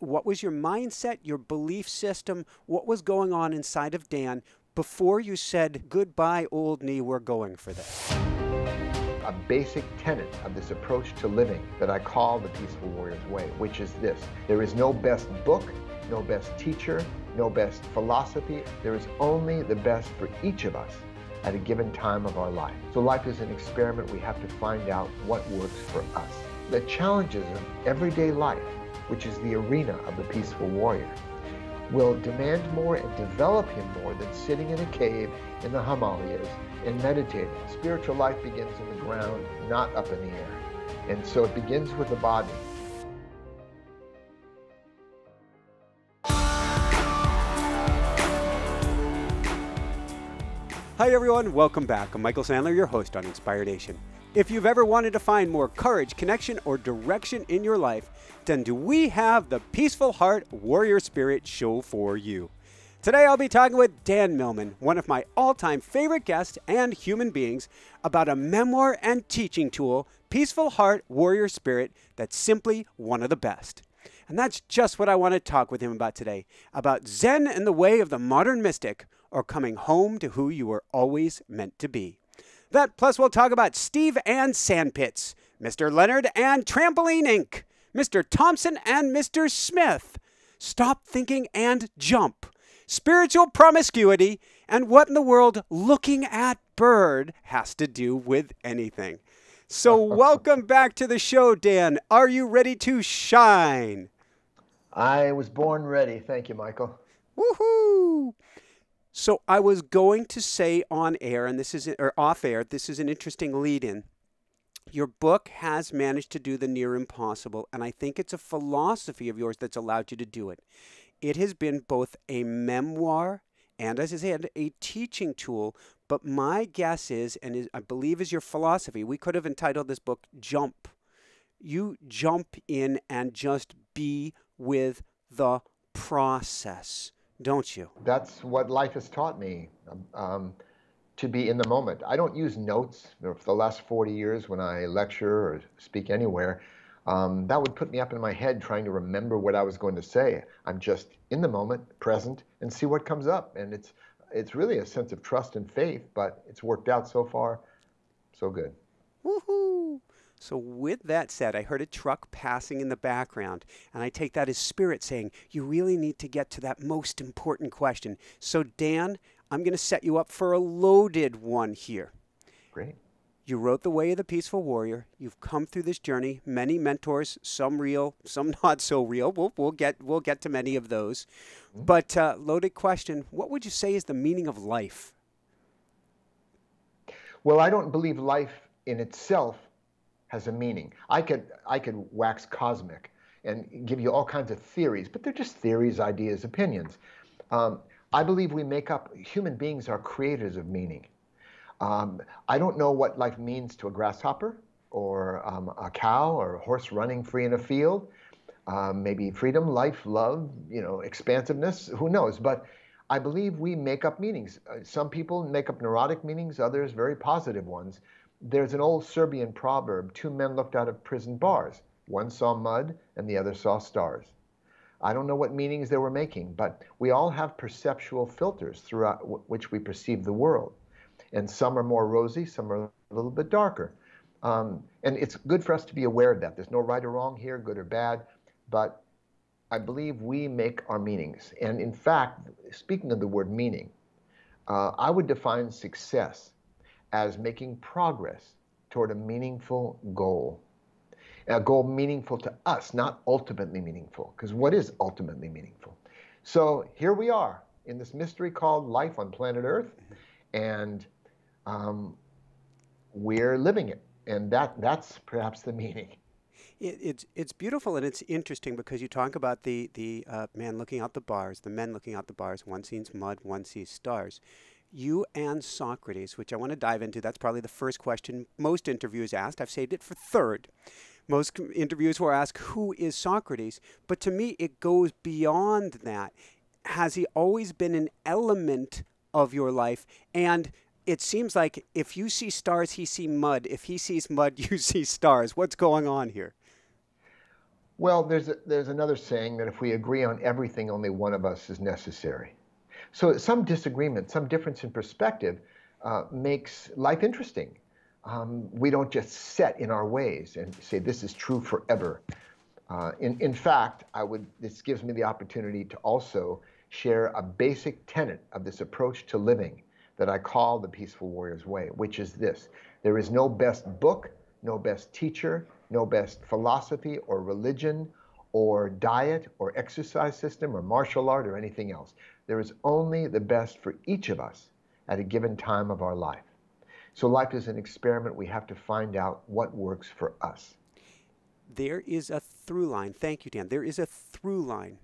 what was your mindset, your belief system, what was going on inside of Dan before you said, goodbye, old knee, we're going for this? A basic tenet of this approach to living that I call the Peaceful Warrior's Way, which is this: there is no best book, no best teacher, no best philosophy. There is only the best for each of us at a given time of our life. So life is an experiment. We have to find out what works for us. The challenges of everyday life, which is the arena of the Peaceful Warrior, will demand more and develop him more than sitting in a cave in the Himalayas and meditating. Spiritual life begins in the ground, not up in the air. And so it begins with the body. Hi everyone, welcome back. I'm Michael Sandler, your host on Inspiredation. If you've ever wanted to find more courage, connection, or direction in your life, then do we have the Peaceful Heart Warrior Spirit show for you. Today I'll be talking with Dan Millman, one of my all-time favorite guests and human beings, about a memoir and teaching tool, Peaceful Heart Warrior Spirit, that's simply one of the best. And that's just what I want to talk with him about today, about Zen and the way of the modern mystic, or coming home to who you were always meant to be. That plus we'll talk about Steve and Sandpits, Mr. Leonard and Trampoline Inc., Mr. Thompson and Mr. Smith, Stop Thinking and Jump, spiritual promiscuity, and what in the world looking at bird has to do with anything. So welcome back to the show, Dan. Are you ready to shine? I was born ready. Thank you, Michael. Woohoo! So I was going to say on air, and this is, or off air, this is an interesting lead-in. Your book has managed to do the near impossible, and I think it's a philosophy of yours that's allowed you to do it. It has been both a memoir and, as I said, a teaching tool, but my guess is, and I believe is your philosophy, we could have entitled this book Jump. You jump in and just be with the process, don't you? That's what life has taught me, to be in the moment. I don't use notes. For the last 40 years when I lecture or speak anywhere, that would put me up in my head trying to remember what I was going to say. I'm just in the moment, present, and see what comes up. And it's really a sense of trust and faith, but it's worked out so far, so good. Woohoo! So with that said, I heard a truck passing in the background, and I take that as spirit saying, you really need to get to that most important question. So Dan, I'm going to set you up for a loaded one here. Great. You wrote The Way of the Peaceful Warrior. You've come through this journey, many mentors, some real, some not so real. We'll get to many of those. Mm-hmm. But loaded question, what would you say is the meaning of life? Well, I don't believe life in itself has a meaning. I could wax cosmic and give you all kinds of theories, but they're just theories, ideas, opinions. I believe human beings are creators of meaning. I don't know what life means to a grasshopper or a cow or a horse running free in a field. Maybe freedom, life, love, expansiveness, who knows? But I believe we make up meanings. Some people make up neurotic meanings, others very positive ones. There's an old Serbian proverb, 2 men looked out of prison bars. One saw mud and the other saw stars. I don't know what meanings they were making, but we all have perceptual filters throughout which we perceive the world. And some are more rosy, some are a little bit darker. And it's good for us to be aware of that. There's no right or wrong here, good or bad, but I believe we make our meanings. And in fact, speaking of the word meaning, I would define success as making progress toward a meaningful goal. A goal meaningful to us, not ultimately meaningful, because what is ultimately meaningful? So here we are in this mystery called life on planet Earth, and we're living it, and that's perhaps the meaning. It's beautiful, and it's interesting because you talk about the man looking out the bars, the men looking out the bars. One sees mud, one sees stars. You and Socrates, which I want to dive into, that's probably the first question most interviews asked. I've saved it for third. Most interviews will ask, who is Socrates? But to me, it goes beyond that. Has he always been an element of your life? And it seems like if you see stars, he sees mud. If he sees mud, you see stars. What's going on here? Well, there's another saying that if we agree on everything, only one of us is necessary. So some disagreement, some difference in perspective makes life interesting. We don't just set in our ways and say this is true forever. In fact, this gives me the opportunity to also share a basic tenet of this approach to living that I call the Peaceful Warrior's Way, which is this: there is no best book, no best teacher, no best philosophy or religion or diet or exercise system or martial art or anything else. There is only the best for each of us at a given time of our life. So life is an experiment. We have to find out what works for us. There is a through line. Thank you, Dan. There is a through line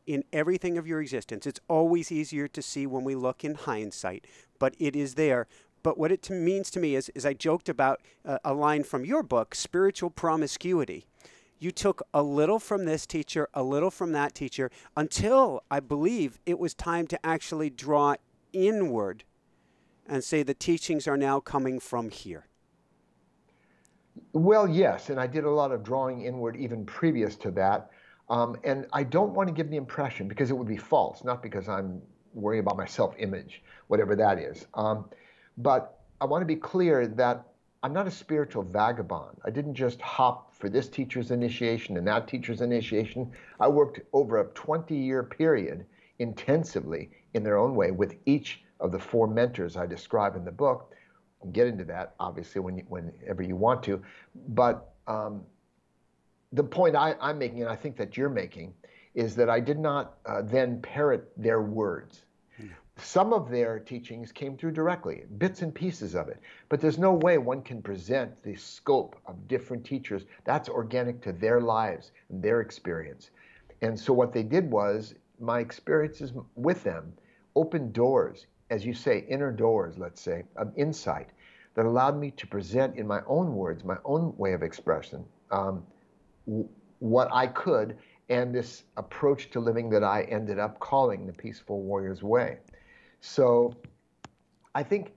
in everything of your existence. It's always easier to see when we look in hindsight, but it is there. But what it means to me is I joked about a line from your book, Spiritual Promiscuity. You took a little from this teacher, a little from that teacher, until I believe it was time to actually draw inward and say the teachings are now coming from here. Well, yes, and I did a lot of drawing inward even previous to that. And I don't want to give the impression, because it would be false, not because I'm worrying about my self-image, whatever that is. But I want to be clear that I'm not a spiritual vagabond. I didn't just hop for this teacher's initiation and that teacher's initiation. I worked over a 20-year period intensively in their own way with each of the 4 mentors I describe in the book. I'll get into that, obviously, whenever you want to. But the point I'm making, and I think that you're making, is that I did not then parrot their words. Some of their teachings came through directly, bits and pieces of it. But there's no way one can present the scope of different teachers. That's organic to their lives and their experience. And so what they did was, my experiences with them opened doors, as you say, inner doors, let's say, of insight that allowed me to present in my own words, my own way of expression, what I could, and this approach to living that I ended up calling the Peaceful Warrior's Way. So I think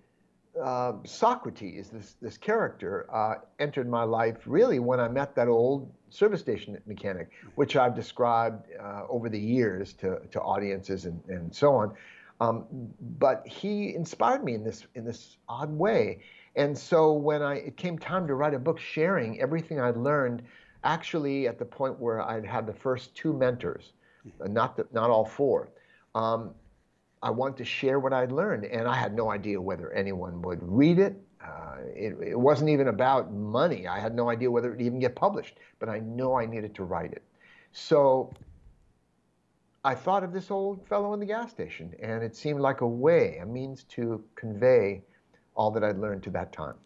Socrates, this character, entered my life really when I met that old service station mechanic, which I've described over the years to audiences and so on. But he inspired me in this odd way. And so when it came time to write a book sharing everything I'd learned, actually at the point where I'd had the first 2 mentors, not all 4, I wanted to share what I'd learned, and I had no idea whether anyone would read it. It wasn't even about money. I had no idea whether it would even get published, but I know I needed to write it. So I thought of this old fellow in the gas station, and it seemed like a means to convey all that I'd learned to that time.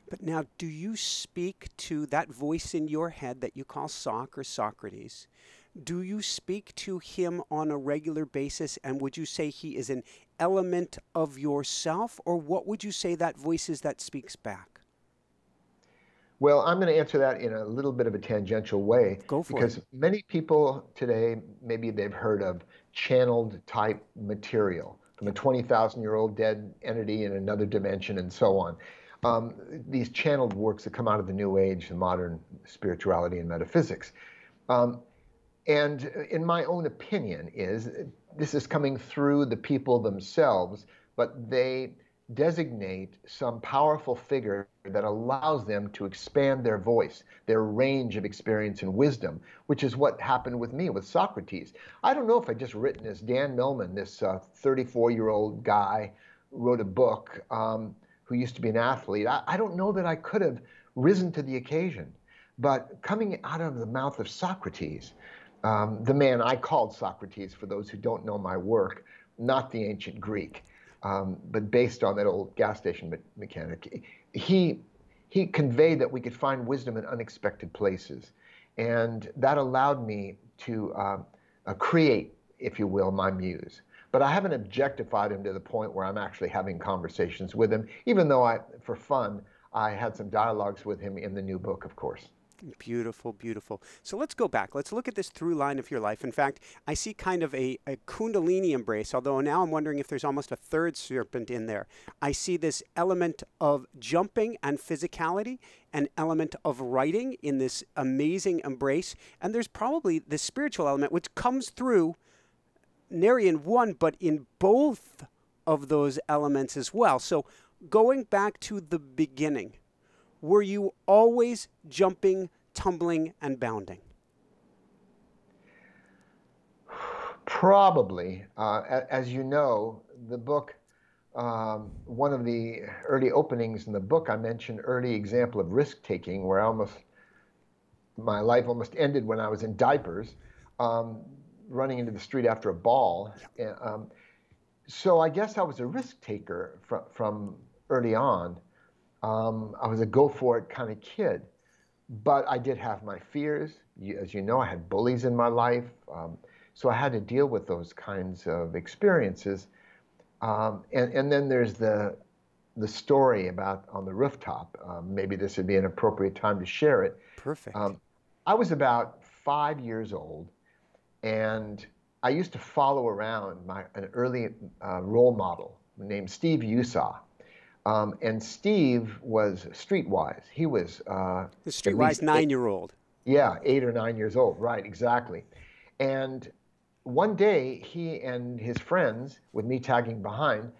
But now, do you speak to that voice in your head that you call Soc or Socrates? Do you speak to him on a regular basis, and would you say he is an element of yourself, or what would you say that voice is that speaks back? Well, I'm going to answer that in a little bit of a tangential way. Go for it. Because many people today, maybe they've heard of channeled type material from a 20,000-year-old dead entity in another dimension and so on. These channeled works that come out of the New Age, the modern spirituality and metaphysics. And in my own opinion this is coming through the people themselves, but they designate some powerful figure that allows them to expand their voice, their range of experience and wisdom, which is what happened with me with Socrates. I don't know if I'd just written this. Dan Millman, this 34-year-old guy, wrote a book who used to be an athlete. I don't know that I could have risen to the occasion, but coming out of the mouth of Socrates, the man I called Socrates, for those who don't know my work, not the ancient Greek, but based on that old gas station mechanic, he conveyed that we could find wisdom in unexpected places. And that allowed me to create, if you will, my muse. But I haven't objectified him to the point where I'm actually having conversations with him, even though for fun, I had some dialogues with him in the new book, of course. Beautiful, beautiful. So let's go back. Let's look at this through line of your life. In fact, I see kind of a Kundalini embrace, although now I'm wondering if there's almost a third serpent in there. I see this element of jumping and physicality, an element of writing in this amazing embrace, and there's probably the spiritual element, which comes through nary in one, but in both of those elements as well. So going back to the beginning, were you always jumping, tumbling, and bounding? Probably. As you know, the book, one of the early openings in the book, I mentioned early example of risk-taking where my life almost ended when I was in diapers, running into the street after a ball. So I guess I was a risk-taker from early on. I was a go-for-it kind of kid, but I did have my fears. As you know, I had bullies in my life, so I had to deal with those kinds of experiences. And then there's the story about on the rooftop. Maybe this would be an appropriate time to share it. Perfect. I was about 5 years old, and I used to follow around an early role model named Steve Usaw. And Steve was streetwise. He was the streetwise 9-year-old. Yeah, 8 or 9 years old. Right, exactly. And one day, he and his friends, with me tagging behind,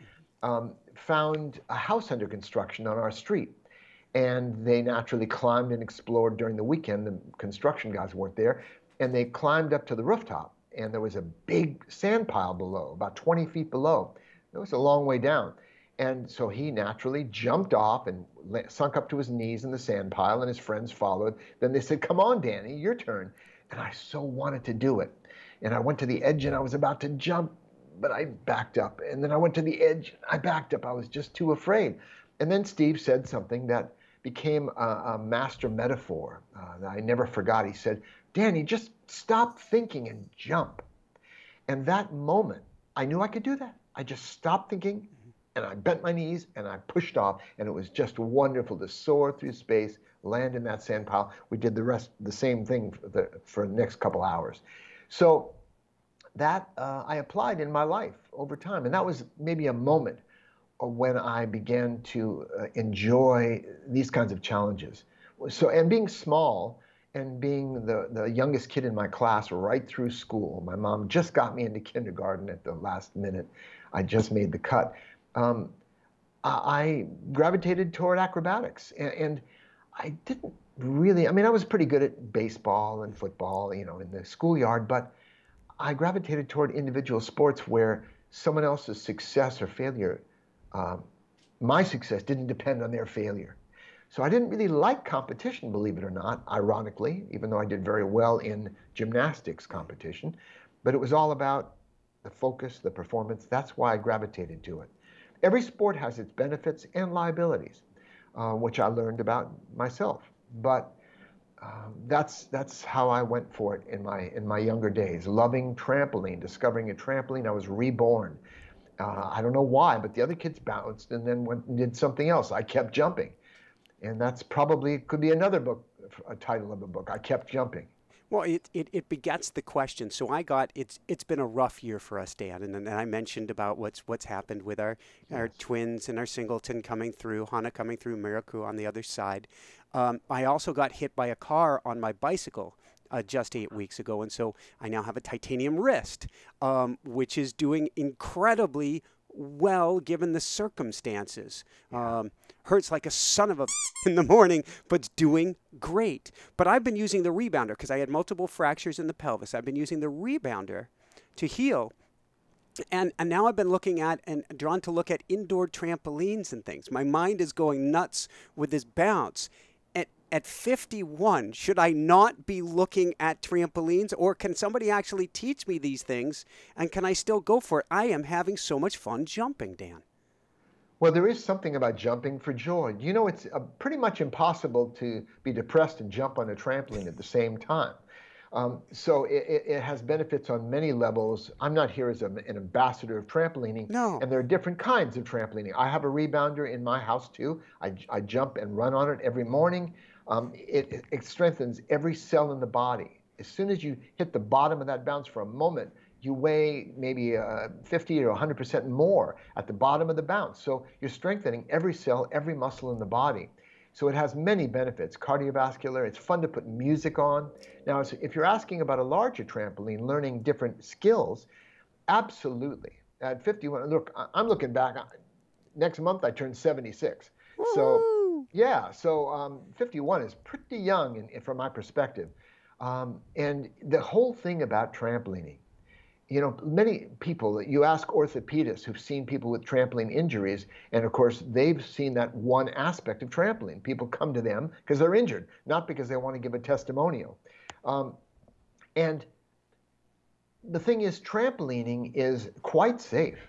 found a house under construction on our street. And they naturally climbed and explored during the weekend. The construction guys weren't there. And they climbed up to the rooftop. And there was a big sand pile below, about 20 feet below. It was a long way down. And so he naturally jumped off and sunk up to his knees in the sand pile, and his friends followed. Then they said, "Come on, Danny, your turn." And I so wanted to do it. And I went to the edge, and I was about to jump, but I backed up. And then I went to the edge, I backed up. I was just too afraid. And then Steve said something that became a master metaphor that I never forgot. He said, "Danny, just stop thinking and jump." And that moment, I knew I could do that. I just stopped thinking, and I bent my knees, and I pushed off, and it was just wonderful to soar through space, land in that sand pile. We did the same thing for the next couple hours. So that I applied in my life over time, and that was maybe a moment when I began to enjoy these kinds of challenges. So, and being small and being the youngest kid in my class right through school, my mom just got me into kindergarten at the last minute. I just made the cut. I gravitated toward acrobatics, and I didn't really, I mean, I was pretty good at baseball and football, in the schoolyard, but I gravitated toward individual sports where someone else's success or failure, my success didn't depend on their failure. So I didn't really like competition, believe it or not, ironically, even though I did very well in gymnastics competition, but it was all about the focus, the performance. That's why I gravitated to it. Every sport has its benefits and liabilities, which I learned about myself. But that's how I went for it in my younger days. Loving trampoline, discovering a trampoline, I was reborn. I don't know why, but the other kids bounced and then went and did something else. I kept jumping, and that's probably could be another book, a title of a book. I kept jumping. Well, it begets the question. So it's been a rough year for us, Dan, and I mentioned about what's happened with our twins and our singleton coming through, Hannah coming through, Miraku on the other side. I also got hit by a car on my bicycle just 8 weeks ago, and so I now have a titanium wrist, which is doing incredibly well given the circumstances. Hurts like a son of a in the morning, but it's doing great. But I've been using the rebounder because I had multiple fractures in the pelvis. I've been using the rebounder to heal. And now I've been looking at and drawn to look at indoor trampolines and things. My mind is going nuts with this bounce. At 51, should I not be looking at trampolines, or can somebody actually teach me these things, and can I still go for it? I am having so much fun jumping, Dan. Well, there is something about jumping for joy. It's pretty much impossible to be depressed and jump on a trampoline at the same time. So it has benefits on many levels. I'm not here as an ambassador of trampolining. No. And there are different kinds of trampolining. I have a rebounder in my house too. I jump and run on it every morning. It strengthens every cell in the body. As soon as you hit the bottom of that bounce for a moment, you weigh maybe 50 or 100% more at the bottom of the bounce. So you're strengthening every cell, every muscle in the body. So it has many benefits, cardiovascular. It's fun to put music on. Now, if you're asking about a larger trampoline, learning different skills, absolutely. At 51, look, I'm looking back. Next month, I turn 76. So, yeah, so 51 is pretty young from my perspective. And the whole thing about trampolining, you know, many people, you ask orthopedists who've seen people with trampoline injuries, and of course, they've seen that one aspect of trampoline. People come to them because they're injured, not because they want to give a testimonial. And the thing is, trampolining is quite safe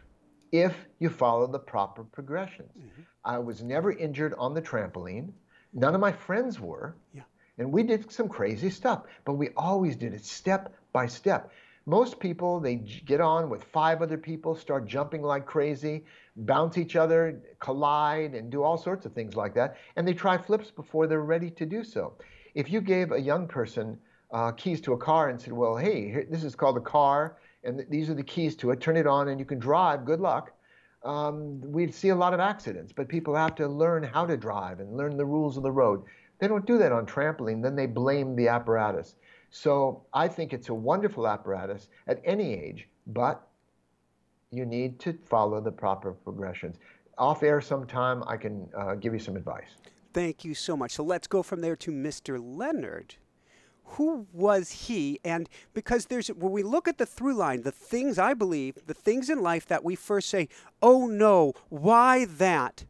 if you follow the proper progressions. Mm-hmm. I was never injured on the trampoline. None of my friends were. Yeah. And we did some crazy stuff, but we always did it step by step. Most people, they get on with 5 other people, start jumping like crazy, bounce each other, collide, and do all sorts of things like that. And they try flips before they're ready to do so. If you gave a young person keys to a car and said, well, hey, here, this is called a car, and these are the keys to it, turn it on and you can drive, good luck, we'd see a lot of accidents. But people have to learn how to drive and learn the rules of the road. They don't do that on trampoline, then they blame the apparatus. So I think it's a wonderful apparatus at any age, but you need to follow the proper progressions. Off air sometime, I can give you some advice. Thank you so much. So let's go from there to Mr. Leonard. Who was he? And because when we look at the through line, the things I believe, the things in life that we first say, oh no, why that?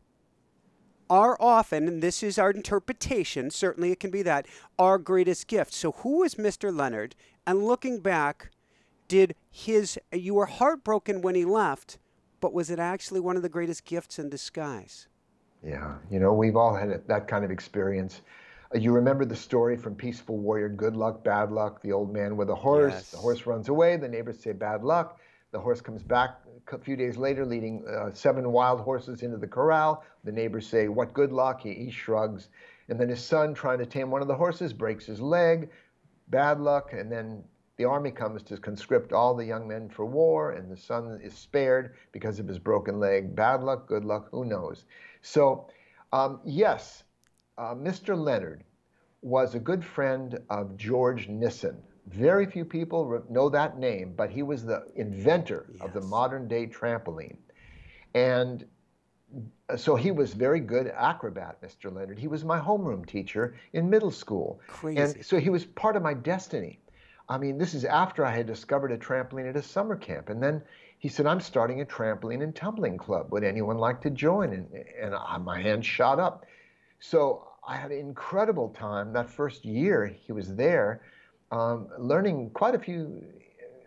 Are often, and this is our interpretation, certainly it can be that, our greatest gift. So who is Mr. Leonard? And looking back, you were heartbroken when he left, but was it actually one of the greatest gifts in disguise? Yeah, you know, we've all had that kind of experience. You remember the story from Peaceful Warrior, good luck, bad luck, the old man with a horse. Yes. The horse runs away, the neighbors say bad luck. The horse comes back a few days later leading 7 wild horses into the corral. The neighbors say, what good luck? He shrugs. And then his son, trying to tame one of the horses, breaks his leg. Bad luck. And then the army comes to conscript all the young men for war, and the son is spared because of his broken leg. Bad luck, good luck, who knows? So, yes, Mr. Leonard was a good friend of George Nissen. Very few people know that name, but he was the inventor of the modern day trampoline. And so he was very good acrobat, Mr. Leonard. He was my homeroom teacher in middle school. Crazy. And so he was part of my destiny. I mean, this is after I had discovered a trampoline at a summer camp. And then he said, I'm starting a trampoline and tumbling club. Would anyone like to join? And my hand shot up. So I had an incredible time that first year he was there. Learning quite a few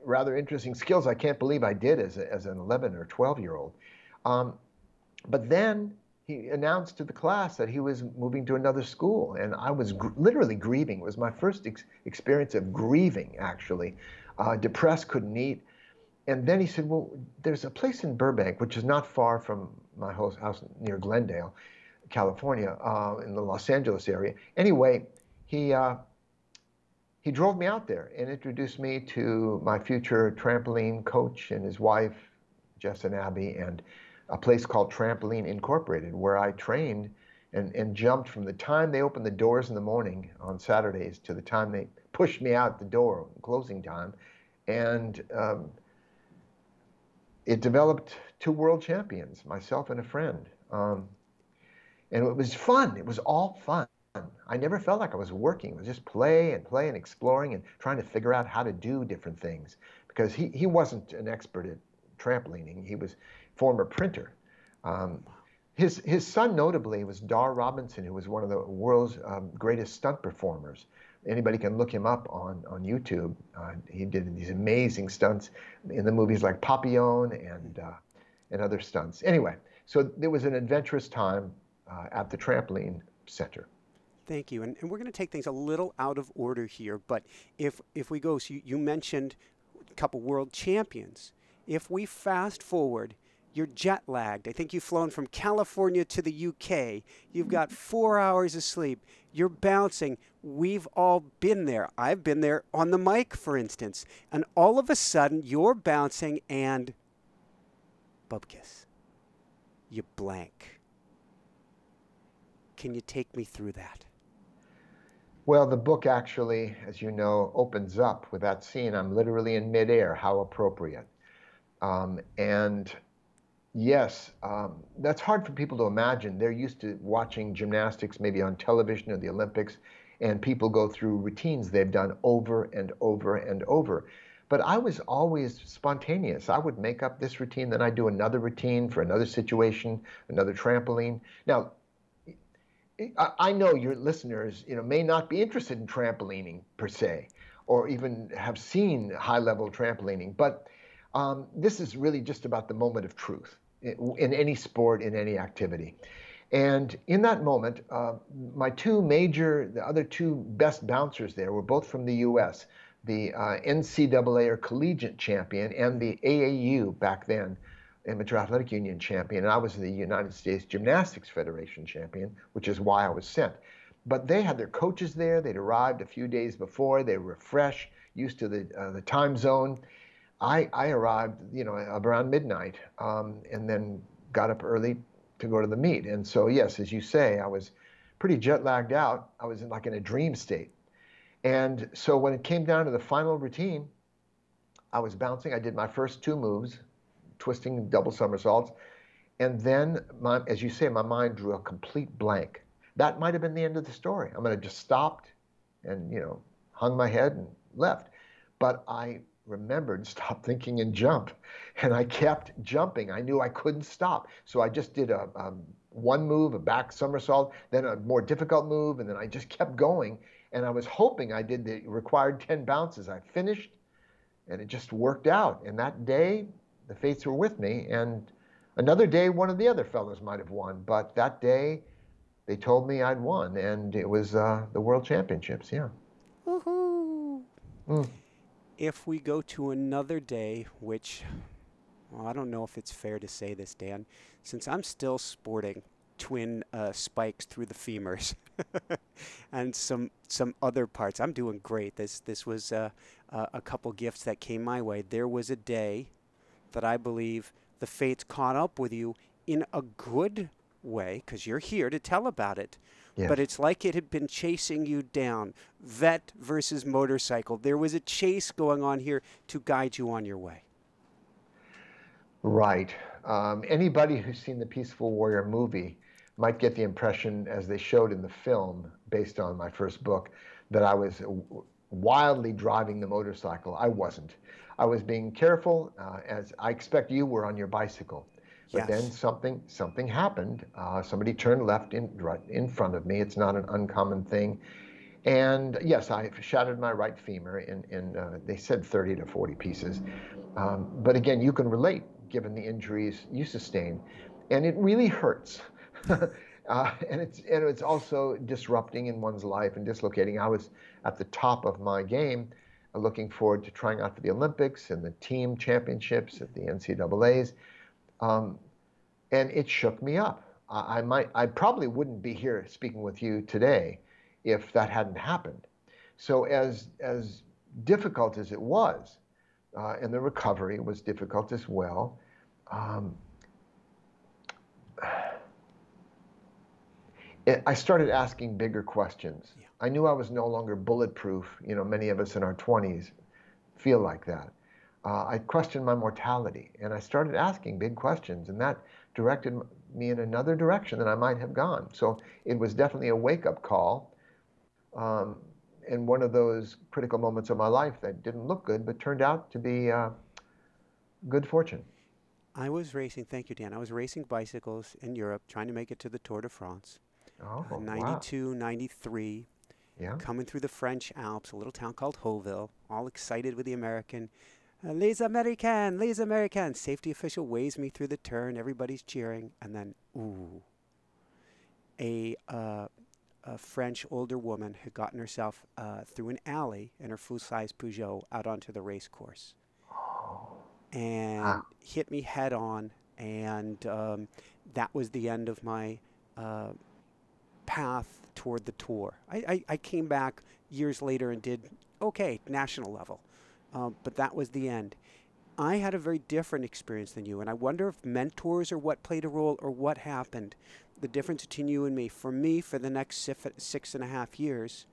rather interesting skills I can't believe I did as an 11 or 12-year-old. But then he announced to the class that he was moving to another school, and I was literally grieving. It was my first experience of grieving, actually. Depressed, couldn't eat. And then he said, well, there's a place in Burbank, which is not far from my house near Glendale, California, in the Los Angeles area. Anyway, he drove me out there and introduced me to my future trampoline coach and his wife, Jess and Abby, and a place called Trampoline Incorporated, where I trained and jumped from the time they opened the doors in the morning on Saturdays to the time they pushed me out the door, closing time. And it developed 2 world champions, myself and a friend. And it was fun. It was all fun. I never felt like I was working. It was just play and exploring and trying to figure out how to do different things. Because he wasn't an expert at trampolining. He was a former printer. His son, notably, was Dar Robinson, who was one of the world's greatest stunt performers. Anybody can look him up on YouTube. He did these amazing stunts in the movies like Papillon and other stunts. Anyway, so there was an adventurous time at the trampoline center. Thank you. And we're going to take things a little out of order here, but if we go, so you mentioned a couple world champions. If we fast forward You're jet lagged. I think you've flown from California to the UK. You've got 4 hours of sleep. You're bouncing. We've all been there. I've been there on the mic, for instance. And all of a sudden, you're bouncing and bubkiss. You blank. Can you take me through that? Well, the book actually, as you know, opens up with that scene. I'm literally in midair. How appropriate. And yes, that's hard for people to imagine. They're used to watching gymnastics maybe on television or the Olympics, and people go through routines they've done over and over and over. But I was always spontaneous. I would make up this routine, then I'd do another routine for another situation, another trampoline. Now, I know your listeners, may not be interested in trampolining per se, or even have seen high-level trampolining, but this is really just about the moment of truth in any sport, in any activity. And in that moment, the other two best bouncers there were both from the U.S., the NCAA or collegiate champion and the AAU back then, Amateur Athletic Union champion. And I was the United States Gymnastics Federation champion, which is why I was sent. But they had their coaches there. They'd arrived a few days before. They were fresh, used to the time zone. I arrived, around midnight, and then got up early to go to the meet. And so, yes, as you say, I was pretty jet lagged out. I was in a dream state. And so when it came down to the final routine, I was bouncing. I did my first two moves, twisting double somersaults. And then, as you say, my mind drew a complete blank. That might have been the end of the story. I might have just stopped and, hung my head and left. But I remembered, stop thinking and jump. And I kept jumping. I knew I couldn't stop. So I just did one move, a back somersault, then a more difficult move, and then I just kept going. And I was hoping I did the required 10 bounces. I finished, and it just worked out. And that day, the fates were with me. And another day, one of the other fellows might have won. But that day, they told me I'd won. And it was the World Championships, yeah. Woohoo! Mm. If we go to another day, which, well, I don't know if it's fair to say this, Dan, since I'm still sporting twin spikes through the femurs and some other parts. I'm doing great. This was a couple gifts that came my way. There was a day that I believe the fates caught up with you in a good way, because you're here to tell about it. Yes. But it's like it had been chasing you down. Vet versus motorcycle. There was a chase going on here to guide you on your way. Right. Anybody who's seen the Peaceful Warrior movie might get the impression, as they showed in the film, based on my first book, that I was wildly driving the motorcycle. I wasn't. I was being careful, as I expect you were on your bicycle. But yes. Then something happened. Somebody turned left in front of me. It's not an uncommon thing. And yes, I shattered my right femur in they said 30 to 40 pieces. But again, you can relate, given the injuries you sustained. And it really hurts. And it's also disrupting in one's life and dislocating. I was at the top of my game, looking forward to trying out for the Olympics and the team championships at the NCAAs. And it shook me up. I probably wouldn't be here speaking with you today if that hadn't happened. So as difficult as it was, and the recovery was difficult as well, I started asking bigger questions. Yeah. I knew I was no longer bulletproof. Many of us in our 20s feel like that. I questioned my mortality, and I started asking big questions, and that directed me in another direction than I might have gone. So it was definitely a wake-up call, and one of those critical moments of my life that didn't look good, but turned out to be good fortune. I was racing, thank you, Dan. I was racing bicycles in Europe, trying to make it to the Tour de France. 92, wow. 93, yeah. Coming through the French Alps, a little town called Hauteville, all excited with the American. Les Américains, les Américains. Safety official waves me through the turn. Everybody's cheering. And then, ooh, a French older woman had gotten herself through an alley in her full-size Peugeot out onto the race course. And hit me head on And that was the end of my path toward the tour. I came back years later and did okay, national level. But that was the end. I had a very different experience than you, and I wonder if mentors or what played a role or what happened. The difference between you and me. For me, for the next 6.5 years,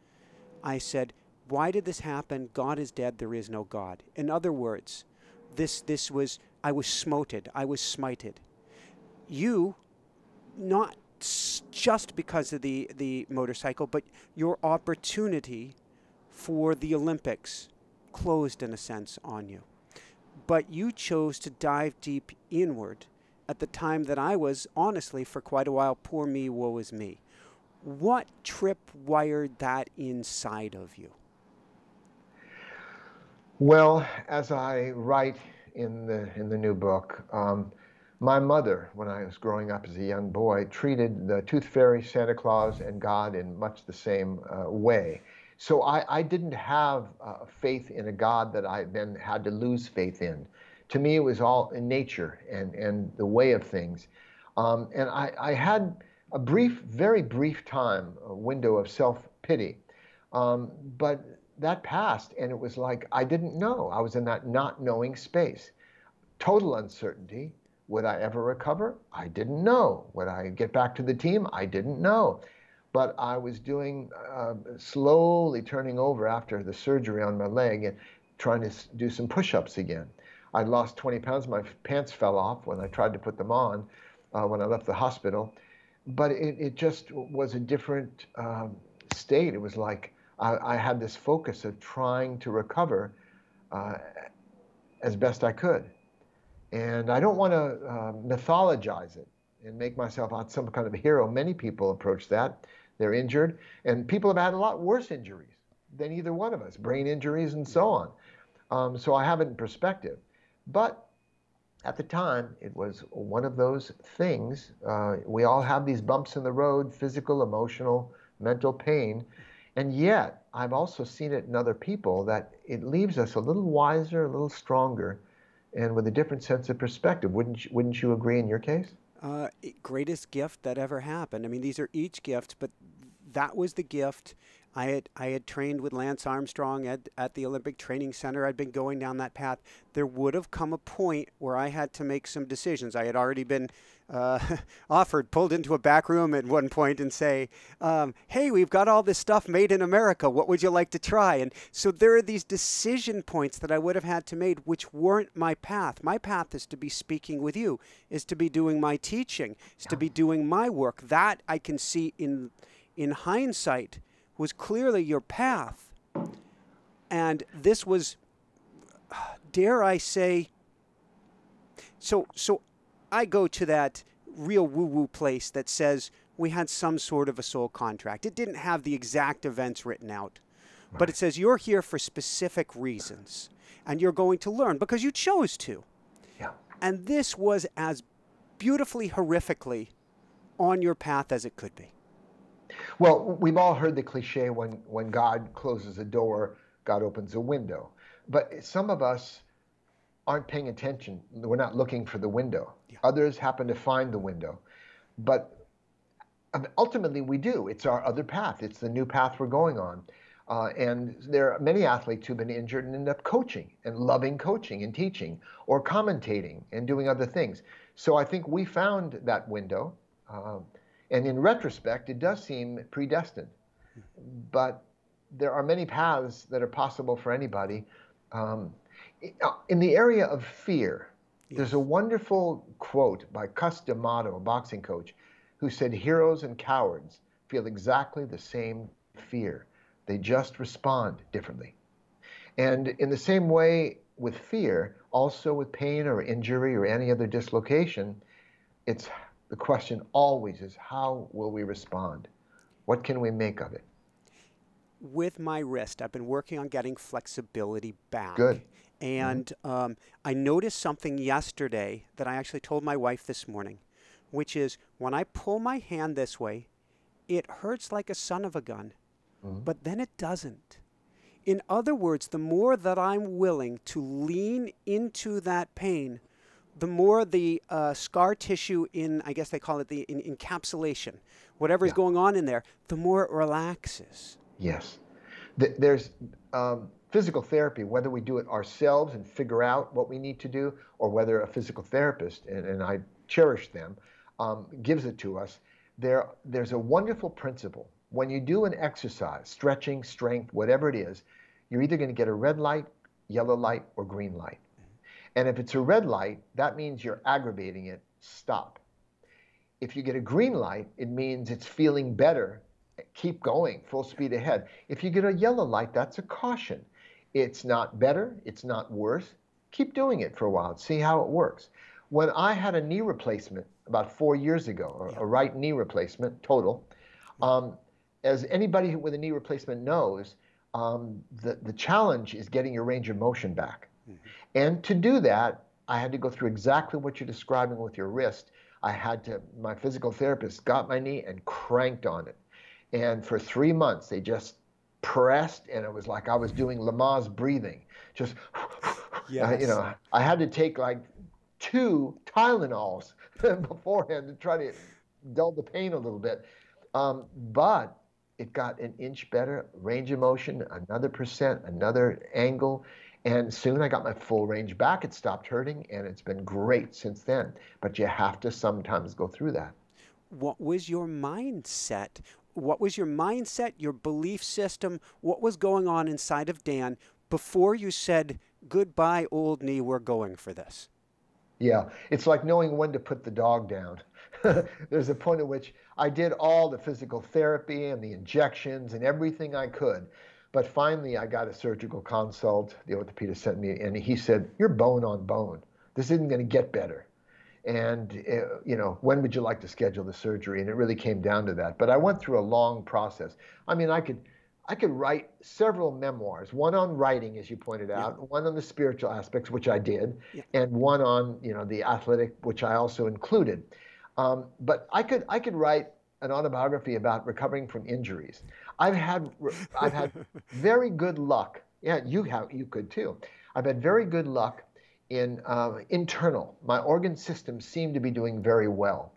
I said, why did this happen? God is dead. There is no God. In other words, I was smoted. I was smited. You, not just because of the motorcycle, but your opportunity for the Olympics closed in a sense on you. But you chose to dive deep inward at the time that I was, honestly, for quite a while, poor me, woe is me. What trip-wired that inside of you? Well, as I write in the new book, my mother, when I was growing up as a young boy, treated the Tooth Fairy, Santa Claus, and God in much the same way. So I didn't have faith in a God that I then had to lose faith in. To me, it was all in nature and the way of things. And I had a very brief time, a window of self-pity. But that passed, and it was like I didn't know. I was in that not knowing space. Total uncertainty. Would I ever recover? I didn't know. Would I get back to the team? I didn't know. But I was doing, slowly turning over after the surgery on my leg and trying to do some push-ups again. I'd lost 20 pounds. My pants fell off when I tried to put them on when I left the hospital. But it just was a different state. It was like I had this focus of trying to recover as best I could. And I don't want to mythologize it and make myself out some kind of a hero. Many people approach that. They're injured. And people have had a lot worse injuries than either one of us, brain injuries and so on. So I have it in perspective. But at the time, it was one of those things. We all have these bumps in the road, physical, emotional, mental pain. And yet, I've also seen it in other people that it leaves us a little wiser, a little stronger, and with a different sense of perspective. Wouldn't you agree in your case? Greatest gift that ever happened. I mean, these are each gifts, but that was the gift. I had trained with Lance Armstrong at the Olympic Training Center. I'd been going down that path. There would have come a point where I had to make some decisions. I had already been pulled into a back room at one point and say, hey, we've got all this stuff made in America. What would you like to try? And so there are these decision points that I would have had to make, which weren't my path. My path is to be speaking with you, is to be doing my teaching, is to be doing my work. That I can see in hindsight was clearly your path. And this was, dare I say, so I go to that real woo-woo place that says we had some sort of a soul contract. It didn't have the exact events written out, but it says you're here for specific reasons, and you're going to learn because you chose to. Yeah. And this was as beautifully, horrifically on your path as it could be. Well, we've all heard the cliche, when God closes a door, God opens a window. But some of us aren't paying attention. We're not looking for the window. Yeah. Others happen to find the window. But ultimately, we do. It's our other path. It's the new path we're going on. And there are many athletes who've been injured and end up coaching and loving coaching and teaching or commentating and doing other things. So I think we found that window. And in retrospect, it does seem predestined. But there are many paths that are possible for anybody. In the area of fear, there's a wonderful quote by Cus D'Amato, a boxing coach, who said, heroes and cowards feel exactly the same fear. They just respond differently. And in the same way with fear, also with pain or injury or any other dislocation, the question always is, how will we respond? What can we make of it? With my wrist, I've been working on getting flexibility back. Good. And I noticed something yesterday that I actually told my wife this morning, which is when I pull my hand this way, it hurts like a son of a gun, but then it doesn't. In other words, the more that I'm willing to lean into that pain, the more the scar tissue in, I guess they call it the encapsulation, whatever's Yeah. going on in there, the more it relaxes. Yes. There's physical therapy, whether we do it ourselves and figure out what we need to do, or whether a physical therapist, and I cherish them, gives it to us. There's a wonderful principle. When you do an exercise, stretching, strength, whatever it is, you're either going to get a red light, yellow light, or green light. And if it's a red light, that means you're aggravating it. Stop. If you get a green light, it means it's feeling better. Keep going, full speed ahead. If you get a yellow light, that's a caution. It's not better, it's not worse. Keep doing it for a while, see how it works. When I had a knee replacement about 4 years ago, or a right knee replacement, total, as anybody with a knee replacement knows, the challenge is getting your range of motion back. And to do that, I had to go through exactly what you're describing with your wrist. My physical therapist got my knee and cranked on it. And for 3 months, they just pressed, and it was like I was doing Lamaze breathing. Just, Yes. I had to take like 2 Tylenols beforehand to try to dull the pain a little bit. But it got an inch better, range of motion, another percent, another angle. And soon I got my full range back. It stopped hurting, and it's been great since then. But you have to sometimes go through that. What was your mindset? What was your mindset, your belief system? What was going on inside of Dan before you said, goodbye, old knee, we're going for this? Yeah, it's like knowing when to put the dog down. There's a point at which I did all the physical therapy and the injections and everything I could. But finally, I got a surgical consult. The orthopedist sent me, and he said, you're bone on bone. This isn't going to get better. And, when would you like to schedule the surgery? And it really came down to that. But I went through a long process. I mean, I could write several memoirs, one on writing, as you pointed out, one on the spiritual aspects, which I did, and one on, the athletic, which I also included. But I could write an autobiography about recovering from injuries. I've had very good luck. Yeah, you could too. I've had very good luck in internal. My organ systems seem to be doing very well.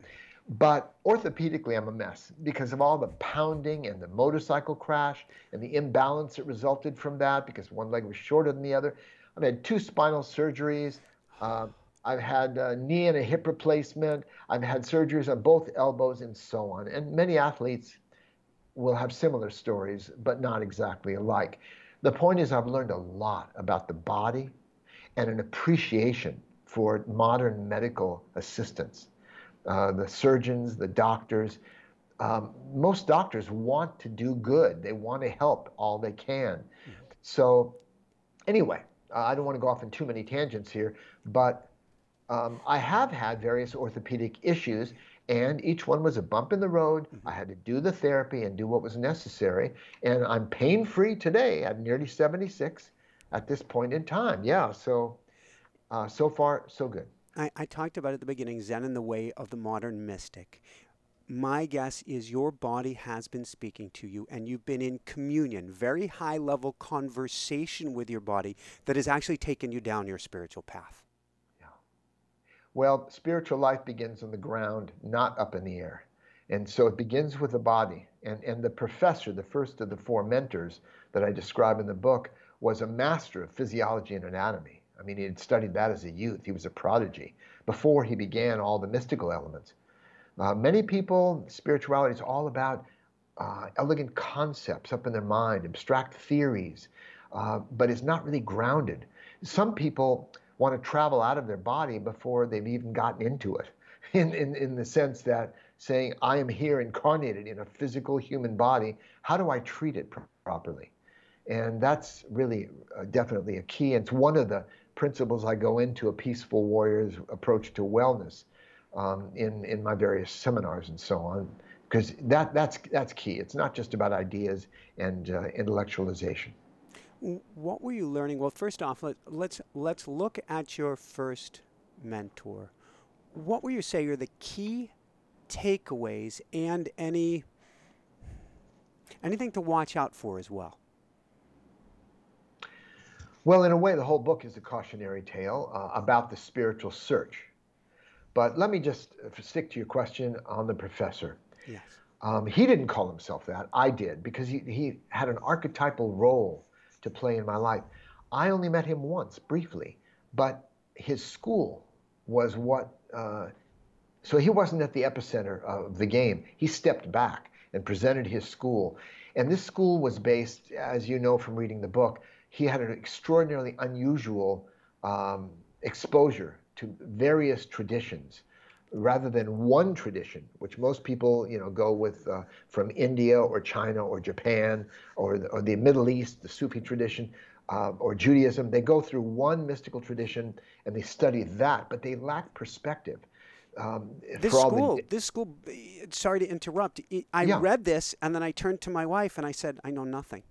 But orthopedically, I'm a mess because of all the pounding and the motorcycle crash and the imbalance that resulted from that because one leg was shorter than the other. I've had 2 spinal surgeries. I've had a knee and a hip replacement. I've had surgeries on both elbows and so on. And many athletes will have similar stories, but not exactly alike. The point is I've learned a lot about the body and an appreciation for modern medical assistance. The surgeons, the doctors, most doctors want to do good. They want to help all they can. So anyway, I don't want to go off in too many tangents here, but I have had various orthopedic issues, and each one was a bump in the road. I had to do the therapy and do what was necessary, and I'm pain-free today at nearly 76 at this point in time. Yeah, so so far, so good. I talked about at the beginning, Zen in the way of the modern mystic. My guess is your body has been speaking to you, and you've been in communion, very high-level conversation with your body that has actually taken you down your spiritual path. Yeah. Well, spiritual life begins on the ground, not up in the air. And so it begins with the body. And the professor, the first of the 4 mentors that I describe in the book, was a master of physiology and anatomy. I mean, he had studied that as a youth. He was a prodigy before he began all the mystical elements. Many people, spirituality is all about elegant concepts up in their mind, abstract theories, but it's not really grounded. Some people want to travel out of their body before they've even gotten into it, in the sense that saying, I am here incarnated in a physical human body. How do I treat it properly? And that's really definitely a key. And it's one of the principles I go into a Peaceful Warrior's approach to wellness in my various seminars and so on, because that's key. It's not just about ideas and intellectualization. What were you learning? Well, first off, let's look at your first mentor. What would you say are the key takeaways and anything to watch out for as well? Well, in a way, the whole book is a cautionary tale about the spiritual search. But let me just stick to your question on the professor. Yes. He didn't call himself that. I did, because he had an archetypal role to play in my life. I only met him once, briefly, but his school was what, so he wasn't at the epicenter of the game. He stepped back and presented his school. And this school was based, as you know from reading the book, he had an extraordinarily unusual exposure to various traditions, rather than one tradition, which most people, go with from India or China or Japan or the Middle East, the Sufi tradition, or Judaism. They go through one mystical tradition and they study that, but they lack perspective. This school, sorry to interrupt. I read this and then I turned to my wife and I said, I know nothing,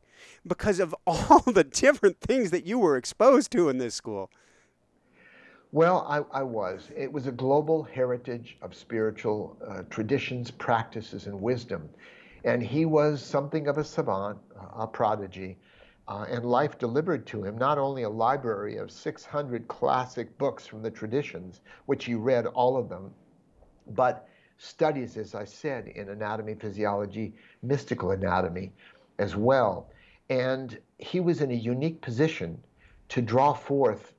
because of all the different things that you were exposed to in this school. Well, I was. It was a global heritage of spiritual traditions, practices, and wisdom. And he was something of a savant, a prodigy. And life delivered to him not only a library of 600 classic books from the traditions, which he read all of them, but studies, as I said, in anatomy, physiology, mystical anatomy as well. And he was in a unique position to draw forth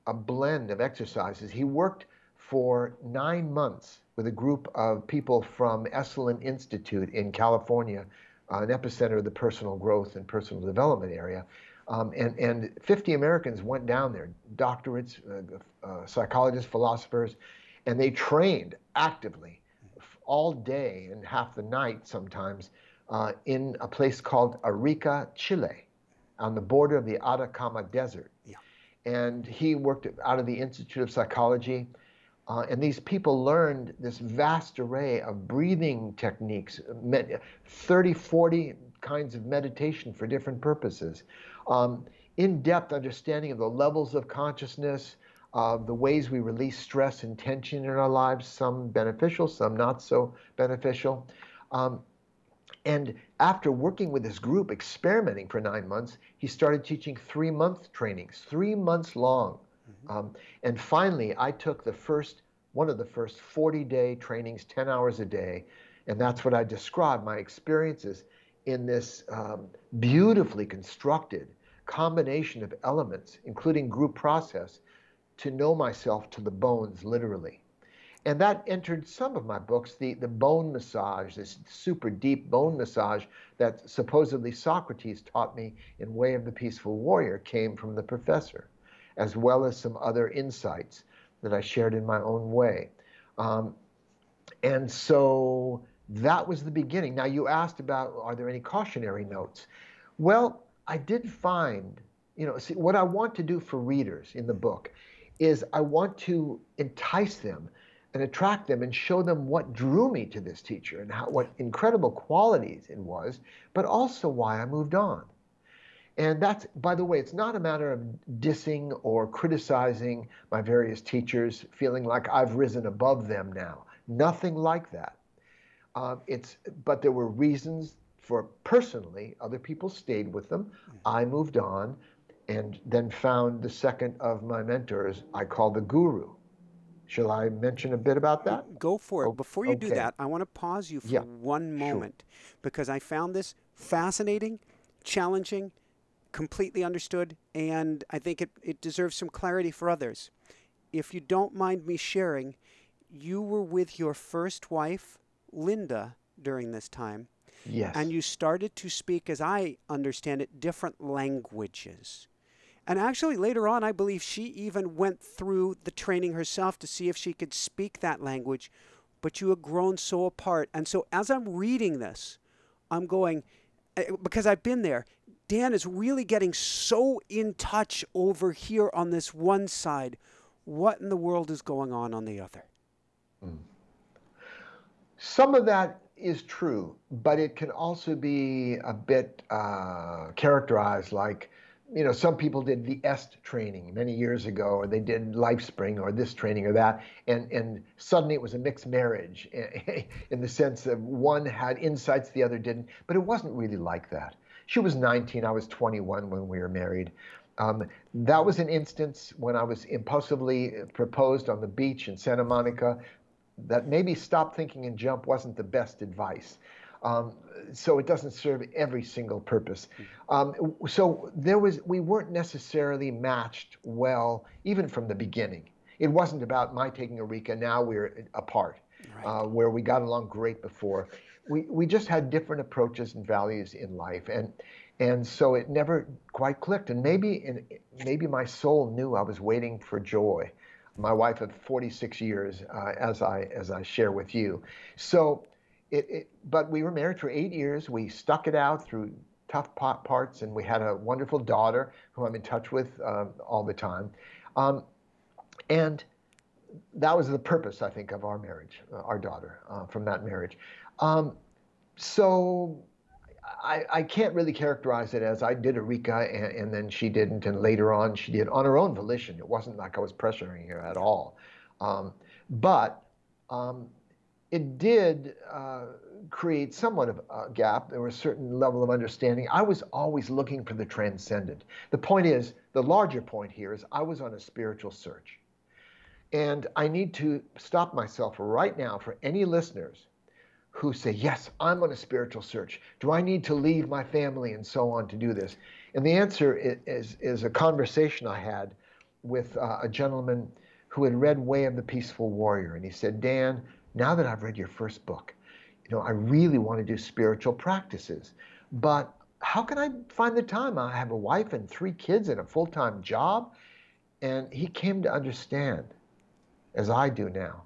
a blend of exercises. He worked for 9 months with a group of people from Esalen Institute in California, an epicenter of the personal growth and personal development area. And 50 Americans went down there, doctorates, psychologists, philosophers, and they trained actively all day and half the night sometimes in a place called Arica, Chile, on the border of the Atacama Desert. Yeah. And he worked out of the Institute of Psychology. And these people learned this vast array of breathing techniques, 30, 40 kinds of meditation for different purposes, in-depth understanding of the levels of consciousness, the ways we release stress and tension in our lives, some beneficial, some not so beneficial. And after working with this group, experimenting for 9 months, he started teaching 3-month trainings, 3 months long. And finally, I took one of the first 40-day trainings, 10 hours a day. And that's what I described, my experiences in this beautifully constructed combination of elements, including group process, to know myself to the bones, literally. And that entered some of my books, the bone massage, this super deep bone massage that supposedly Socrates taught me in Way of the Peaceful Warrior came from the professor, as well as some other insights that I shared in my own way. And so that was the beginning. Now, you asked about, are there any cautionary notes? Well, I did find, see, what I want to do for readers in the book is I want to entice them and attract them and show them what drew me to this teacher and what incredible qualities it was, but also why I moved on. And that's, by the way, it's not a matter of dissing or criticizing my various teachers, feeling like I've risen above them now. Nothing like that. But there were reasons for, personally, other people stayed with them. I moved on and then found the second of my mentors I call the guru. Shall I mention a bit about that? Go for it. Before you do that, I want to pause you for one moment, because I found this fascinating, challenging, completely understood, and I think it deserves some clarity for others. If you don't mind me sharing, you were with your first wife, Linda, during this time. Yes. And you started to speak, as I understand it, different languages. And actually, later on, I believe she even went through the training herself to see if she could speak that language, but you had grown so apart. And so as I'm reading this, I'm going, because I've been there, Dan is really getting so in touch over here on this one side. What in the world is going on the other? Some of that is true, but it can also be a bit characterized like, some people did the EST training many years ago, or they did LifeSpring or this training or that, and suddenly it was a mixed marriage in the sense that one had insights the other didn't, but it wasn't really like that. She was 19, I was 21 when we were married. That was an instance when I was impulsively proposed on the beach in Santa Monica that maybe stop thinking and jump wasn't the best advice. Um, so it doesn't serve every single purpose. So we weren't necessarily matched well, even from the beginning. It wasn't about my taking Eureka, now we're apart, Right. where we got along great before. We just had different approaches and values in life. And so it never quite clicked. And maybe my soul knew I was waiting for joy. My wife of 46 years, as I share with you. So but we were married for 8 years. We stuck it out through tough parts, and we had a wonderful daughter who I'm in touch with all the time. And that was the purpose, I think, of our marriage, our daughter, from that marriage. So I can't really characterize it as I did Eureka and then she didn't, and later on she did on her own volition. It wasn't like I was pressuring her at all. But it did create somewhat of a gap. There was a certain level of understanding. I was always looking for the transcendent. The point is, the larger point here is I was on a spiritual search. And I need to stop myself right now for any listeners who say, yes, I'm on a spiritual search. Do I need to leave my family and so on to do this? And the answer is a conversation I had with a gentleman who had read Way of the Peaceful Warrior. And he said, Dan, now that I've read your first book, I really want to do spiritual practices. But how can I find the time? I have a wife and 3 kids and a full-time job. And he came to understand, as I do now,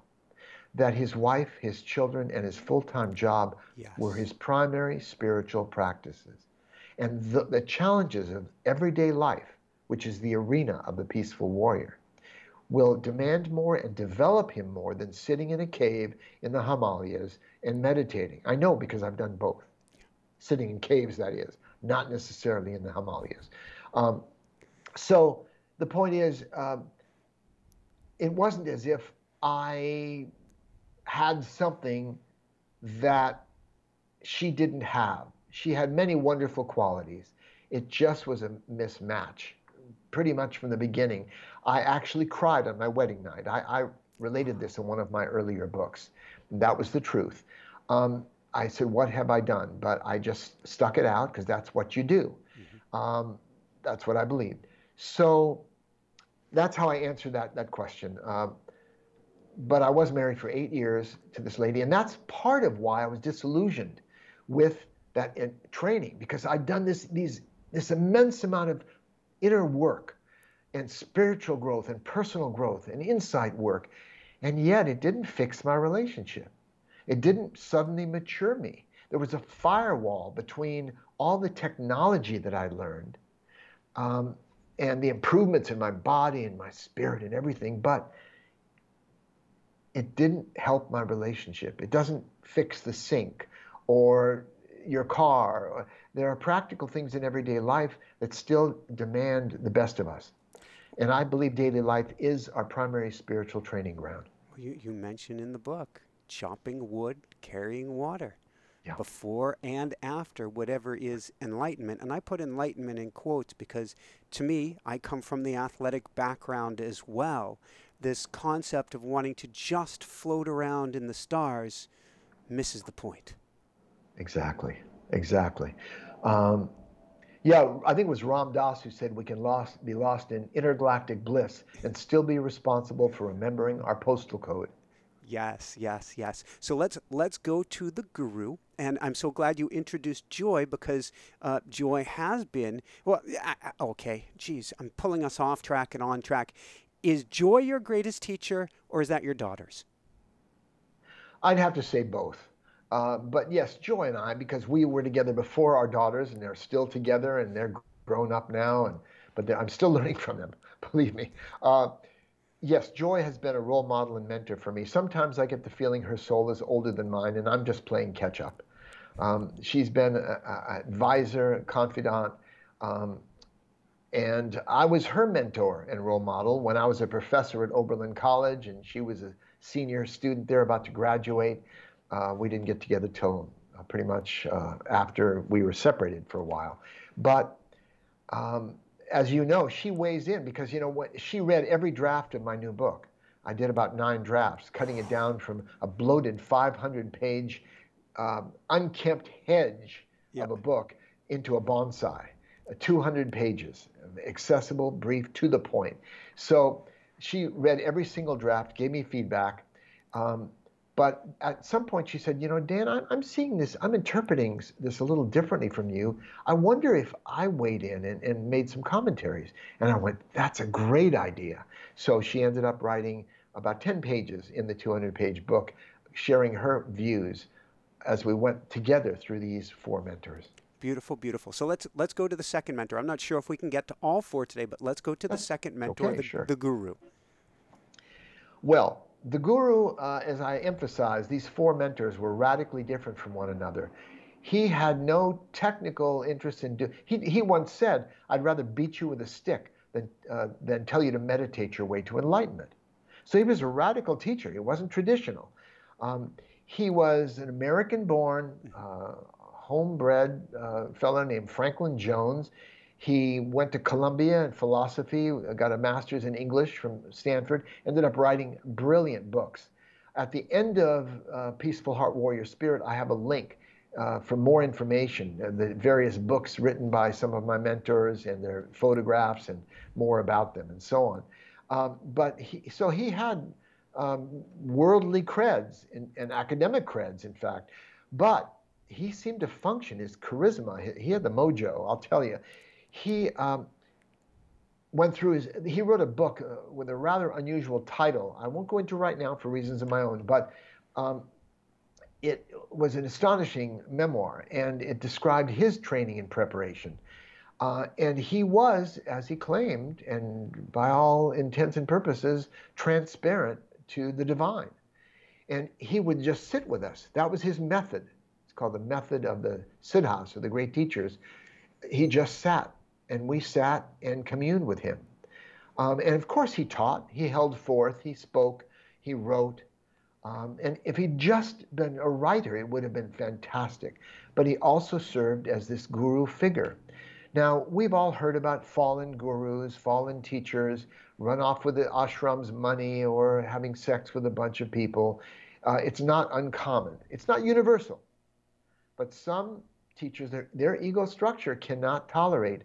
that his wife, his children, and his full-time job were his primary spiritual practices. And the challenges of everyday life, which is the arena of the peaceful warrior, will demand more and develop him more than sitting in a cave in the Himalayas and meditating. I know, because I've done both. Sitting in caves, that is, not necessarily in the Himalayas. So the point is, it wasn't as if I had something that she didn't have. She had many wonderful qualities. It just was a mismatch, pretty much from the beginning. I actually cried on my wedding night. I related this in one of my earlier books. That was the truth. I said, what have I done? But I just stuck it out, because that's what you do. That's what I believed. So that's how I answered that question. But I was married for 8 years to this lady, and that's part of why I was disillusioned with that training, because I'd done this immense amount of inner work and spiritual growth and personal growth and insight work, and yet it didn't fix my relationship. It didn't suddenly mature me. There was a firewall between all the technology that I learned and the improvements in my body and my spirit and everything, but it didn't help my relationship. It doesn't fix the sink or your car. There are practical things in everyday life that still demand the best of us. And I believe daily life is our primary spiritual training ground. You mentioned in the book, chopping wood, carrying water. Yeah. Before and after whatever is enlightenment. And I put enlightenment in quotes because, to me, I come from the athletic background as well. This concept of wanting to just float around in the stars misses the point. Exactly. Yeah, I think it was Ram Dass who said we can be lost in intergalactic bliss and still be responsible for remembering our postal code. Yes. So let's go to the guru, and I'm so glad you introduced Joy, because Joy has been, okay, geez, I'm pulling us off track and on track. Is Joy your greatest teacher, or is that your daughter's? I'd have to say both. But yes, Joy and I, because we were together before our daughters, and they're still together, and they're grown up now, but I'm still learning from them, believe me. Yes, Joy has been a role model and mentor for me. Sometimes I get the feeling her soul is older than mine, and I'm just playing catch up. She's been an advisor, confidant, and I was her mentor and role model when I was a professor at Oberlin College, and she was a senior student there about to graduate. We didn't get together till pretty much after we were separated for a while. But as you know, she weighs in because, you know, what, she read every draft of my new book. I did about 9 drafts, cutting it down from a bloated 500-page unkempt hedge Yep. of a book into a bonsai, 200 pages, accessible, brief, to the point. So she read every single draft, gave me feedback. But at some point she said, you know, Dan, I'm seeing this, I'm interpreting this a little differently from you. I wonder if I weighed in and made some commentaries. And I went, that's a great idea. So she ended up writing about 10 pages in the 200-page book, sharing her views as we went together through these 4 mentors. Beautiful, beautiful. So let's go to the second mentor. I'm not sure if we can get to all 4 today, but let's go to the second mentor, okay, sure. the guru. Well, the guru, as I emphasized, these 4 mentors were radically different from one another. He had no technical interest in he once said, I'd rather beat you with a stick than tell you to meditate your way to enlightenment. So he was a radical teacher. He wasn't traditional. He was an American-born, homebred fellow named Franklin Jones. He went to Columbia in philosophy, got a master's in English from Stanford, ended up writing brilliant books. At the end of Peaceful Heart Warrior Spirit, I have a link for more information, the various books written by some of my mentors and their photographs and more about them and so on. But he had worldly creds and academic creds, in fact, but he seemed to function, his charisma, he had the mojo, I'll tell you. He he wrote a book with a rather unusual title. I won't go into right now for reasons of my own, but it was an astonishing memoir, and it described his training and preparation. And he was, as he claimed, and by all intents and purposes, transparent to the divine. And he would just sit with us. That was his method. It's called the method of the Siddhas, or the great teachers. He just sat, and we sat and communed with him. And of course he taught, he held forth, he spoke, he wrote. And if he'd just been a writer, it would have been fantastic. But he also served as this guru figure. Now, we've all heard about fallen gurus, fallen teachers, run off with the ashram's money or having sex with a bunch of people. It's not uncommon. It's not universal. But some teachers, their ego structure cannot tolerate